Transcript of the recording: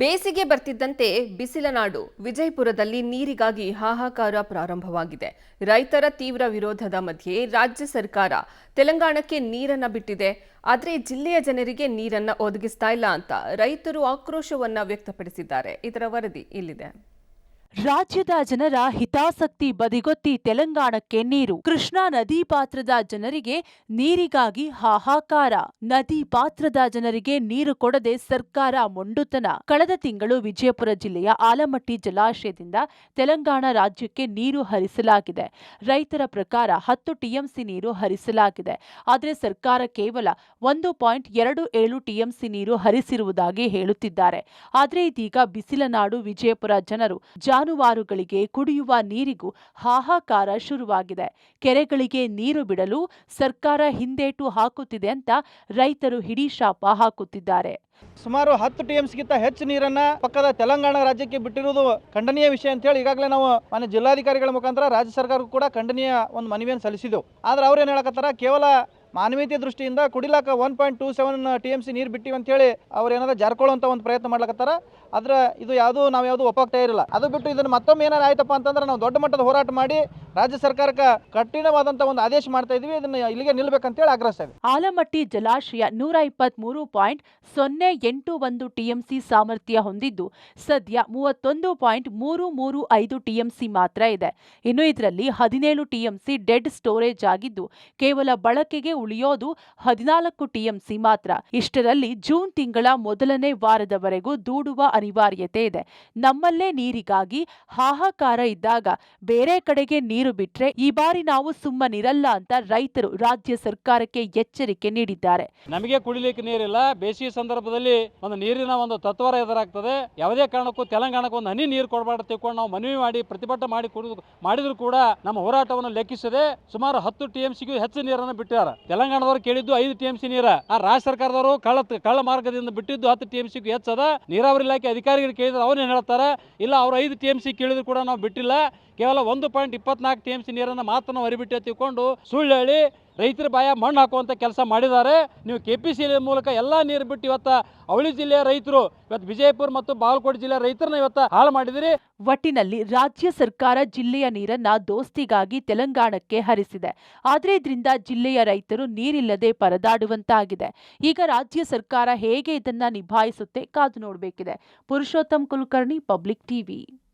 ಬೇಸಿಗೆ ಬರ್ತಿದ್ದಂತೆ ಬಿಸಿಲ ನಾಡು ವಿಜಯಪುರದಲ್ಲಿ ನೀರಿಗಾಗಿ ಹಾಹಾಕಾರ ಪ್ರಾರಂಭವಾಗಿದೆ. ರೈತರ ತೀವ್ರ ವಿರೋಧದ ಮಧ್ಯೆ ರಾಜ್ಯ ಸರ್ಕಾರ ತೆಲಂಗಾಣಕ್ಕೆ ನೀರನ್ನ ಬಿಟ್ಟಿದೆ. ಆದರೆ ಜಿಲ್ಲೆಯ ಜನರಿಗೆ ನೀರನ್ನ ಒದಗಿಸ್ತಾ ಇಲ್ಲ ಅಂತ ರೈತರು ಆಕ್ರೋಶವನ್ನ ವ್ಯಕ್ತಪಡಿಸಿದ್ದಾರೆ. ಇದರ ವರದಿ ಇಲ್ಲಿದೆ. ರಾಜ್ಯದ ಜನರ ಹಿತಾಸಕ್ತಿ ಬದಿಗೊತ್ತಿ ತೆಲಂಗಾಣಕ್ಕೆ ನೀರು. ಕೃಷ್ಣಾ ನದಿ ಪಾತ್ರದ ಜನರಿಗೆ ನೀರಿಗಾಗಿ ಹಾಹಾಕಾರ. ನದಿ ಪಾತ್ರದ ಜನರಿಗೆ ನೀರು ಕೊಡದೆ ಸರ್ಕಾರ ಮೊಂಡುತನ. ಕಳೆದ ತಿಂಗಳು ವಿಜಯಪುರ ಜಿಲ್ಲೆಯ ಆಲಮಟ್ಟಿ ಜಲಾಶಯದಿಂದ ತೆಲಂಗಾಣ ರಾಜ್ಯಕ್ಕೆ ನೀರು ಹರಿಸಲಾಗಿದೆ. ರೈತರ ಪ್ರಕಾರ 10 ಟಿಎಂಸಿ ನೀರು ಹರಿಸಲಾಗಿದೆ. ಆದರೆ ಸರ್ಕಾರ ಕೇವಲ 1.27 ಟಿಎಂಸಿ ನೀರು ಹರಿಸಿರುವುದಾಗಿ ಹೇಳುತ್ತಿದ್ದಾರೆ. ಆದರೆ ಇದೀಗ ಬಿಸಿಲ ನಾಡು ವಿಜಯಪುರ ಜನರು ಜಾನುವಾರುಗಳಿಗೆ ಕುಡಿಯುವ ನೀರಿಗೂ ಹಾಹಾಕಾರ ಶುರುವಾಗಿದೆ. ಕೆರೆಗಳಿಗೆ ನೀರು ಬಿಡಲು ಸರ್ಕಾರ ಹಿಂದೇಟು ಹಾಕುತ್ತಿದೆ ಅಂತ ರೈತರು ಹಿಡಿಶಾಪ ಹಾಕುತ್ತಿದ್ದಾರೆ. ಸುಮಾರು 10 ಟಿಎಂಸಿಗಿಂತ ಹೆಚ್ಚು ನೀರನ್ನ ಪಕ್ಕದ ತೆಲಂಗಾಣ ರಾಜ್ಯಕ್ಕೆ ಬಿಟ್ಟಿರುವುದು ಖಂಡನೀಯ ವಿಷಯ ಅಂತ ಹೇಳಿ ಈಗಾಗಲೇ ನಾವು ಮಾನ್ಯ ಜಿಲ್ಲಾಧಿಕಾರಿಗಳ ಮುಖಾಂತರ ರಾಜ್ಯ ಸರ್ಕಾರಕ್ಕೂ ಕೂಡ ಖಂಡನೀಯ ಒಂದು ಮನವಿಯನ್ನು ಸಲ್ಲಿಸಿದೆವು. ಆದ್ರೆ ಅವ್ರು ಏನು ಹೇಳಕತ್ತಾರ, ಕೇವಲ ಮಾನವೀಯತೆ ದೃಷ್ಟಿಯಿಂದ ಕುಡಿಲಾಕ 1.27 ಟಿಎಂಸಿ ನೀರು ಬಿಟ್ಟಿವಿ ಅಂತ ಹೇಳಿ ಅವ್ರು ಏನಾದ್ರು ಜಾರ್ಕೊಳ್ಳುವಂತ ಒಂದು ಪ್ರಯತ್ನ ಮಾಡ್ಲಕತ್ತಾರ. ಆದ್ರೆ ಇದು ನಾವು ಯಾವುದು ಒಪ್ಪಾಗ್ತಾ ಇರಲಿಲ್ಲ. ಅದು ಬಿಟ್ಟು ಇದನ್ನು ಮತ್ತೊಮ್ಮೆ ಏನಾರು ಆಯ್ತಪ್ಪ ಅಂತಂದ್ರೆ ನಾವು ದೊಡ್ಡ ಮಟ್ಟದ ಹೋರಾಟ ಮಾಡಿ ರಾಜ್ಯ ಸರ್ಕಾರಕ್ಕೆ ಕಠಿಣವಾದಂತ ಒಂದು ಆದೇಶ ಮಾಡ್ತಾ ಇದೀವಿ. ಇದನ್ನ ಇಲ್ಲಿಗೆ ನಿಲ್ಬೇಕಂತ ಹೇಳಿ ಆಗ್ರಹಿಸ್ತಾ ಇದ್ದೀವಿ. ಆಲಮಟ್ಟಿ ಜಲಾಶಯ 123.081 ಟಿಎಂಸಿ ಸಾಮರ್ಥ್ಯ ಹೊಂದಿದ್ದು ಸದ್ಯ 31.335 ಟಿಎಂಸಿ ಮಾತ್ರ ಇದೆ. ಇನ್ನು ಇದರಲ್ಲಿ 17 ಟಿಎಂಸಿ ಡೆಡ್ ಸ್ಟೋರೇಜ್ ಆಗಿದ್ದು ಕೇವಲ ಬಳಕೆಗೆ ಉಳಿಯೋದು 14 ಟಿಎಂಸಿ ಮಾತ್ರ. ಇಷ್ಟರಲ್ಲಿ ಜೂನ್ ತಿಂಗಳ ಮೊದಲನೇ ವಾರದವರೆಗೂ ದೂಡುವ ಅನಿವಾರ್ಯತೆ ಇದೆ. ನಮ್ಮಲ್ಲೇ ನೀರಿಗಾಗಿ ಹಾಹಾಕಾರ ಇದ್ದಾಗ ಬೇರೆ ಕಡೆಗೆ ನೀರು ಬಿಟ್ರೆ ಈ ಬಾರಿ ನಾವು ಸುಮ್ಮನಿರಲ್ಲ ಅಂತ ರೈತರು ರಾಜ್ಯ ಸರ್ಕಾರಕ್ಕೆ ಎಚ್ಚರಿಕೆ ನೀಡಿದ್ದಾರೆ. ನಮಗೆ ಕುಡಿಲಿಕ್ಕೆ ನೀರಿಲ್ಲ. ಬೇಸಿಗೆ ಸಂದರ್ಭದಲ್ಲಿ ಒಂದು ನೀರಿನ ಒಂದು ತತ್ವರ ಎದುರಾಗ್ತದೆ. ಯಾವುದೇ ಕಾರಣಕ್ಕೂ ತೆಲಂಗಾಣಕ್ಕೆ ಒಂದು ಹನಿ ನೀರು ಕೊಡಬಾರ್ದು ತಿಳ್ಕೊಂಡು ನಾವು ಮನವಿ ಮಾಡಿ ಪ್ರತಿಭಟನೆ ಮಾಡಿದ್ರು ಕೂಡ ನಮ್ಮ ಹೋರಾಟವನ್ನು ಲೆಕ್ಕಿಸದೆ ಸುಮಾರು 10 ಟಿಎಂಸಿಗೂ ಹೆಚ್ಚು ನೀರನ್ನು ಬಿಟ್ಟಿದ್ದಾರೆ. ತೆಲಂಗಾಣದವರು ಕೇಳಿದ್ದು 5 ಟಿಎಂಸಿ ನೀರ. ಆ ರಾಜ್ಯ ಸರ್ಕಾರದವರು ಕಳ್ಳ ಮಾರ್ಗದಿಂದ ಬಿಟ್ಟಿದ್ದು 10 ಟಿಎಂಸಿಗೂ ಹೆಚ್ಚದ. ನೀರಾವರಿ ಇಲಾಖೆ ಅಧಿಕಾರಿಗಳು ಕೇಳಿದ್ರೆ ಅವ್ರು ಏನು ಹೇಳ್ತಾರೆ, ಇಲ್ಲ ಅವ್ರು 5 ಟಿಎಂಸಿ ಕೇಳಿದ್ರು ಕೂಡ ನಾವು ಬಿಟ್ಟಿಲ್ಲ, ಕೇವಲ 1.24 ಟಿಎಂಸಿ ನೀರನ್ನು ಮಾತ್ರ ನಾವು ಹರಿಬಿಟ್ಟು ತಿಳ್ಕೊಂಡು ಸುಳ್ಳು ಹೇಳಿ ರೈತರ ಬಾಯ ಮಣ್ಣು ಹಾಕುವಂತ ಕೆಲಸ ಮಾಡಿದ್ದಾರೆ. ನೀವು ಕೆಪಿಸಿ ಮೂಲಕ ಎಲ್ಲಾ ನೀರು ಬಿಟ್ಟು ಇವತ್ತು ಅವಳಿ ಜಿಲ್ಲೆಯ ರೈತರು, ಇವತ್ತು ವಿಜಯಪುರ ಮತ್ತು ಬಾಗಲಕೋಟೆ ಜಿಲ್ಲೆಯ ರೈತರನ್ನ ಇವತ್ತು ಹಾಳು ಮಾಡಿದಿರಿ. ಒಟ್ಟಿನಲ್ಲಿ ರಾಜ್ಯ ಸರ್ಕಾರ ಜಿಲ್ಲೆಯ ನೀರನ್ನ ದೋಸ್ತಿಗಾಗಿ ತೆಲಂಗಾಣಕ್ಕೆ ಹರಿಸಿದೆ. ಆದ್ರೆ ಇದರಿಂದ ಜಿಲ್ಲೆಯ ರೈತರು ನೀರಿಲ್ಲದೆ ಪರದಾಡುವಂತಾಗಿದೆ. ಈಗ ರಾಜ್ಯ ಸರ್ಕಾರ ಹೇಗೆ ಇದನ್ನ ನಿಭಾಯಿಸುತ್ತೆ ಕಾದು ನೋಡಬೇಕಿದೆ. Purushottam Kulkarni, public TV.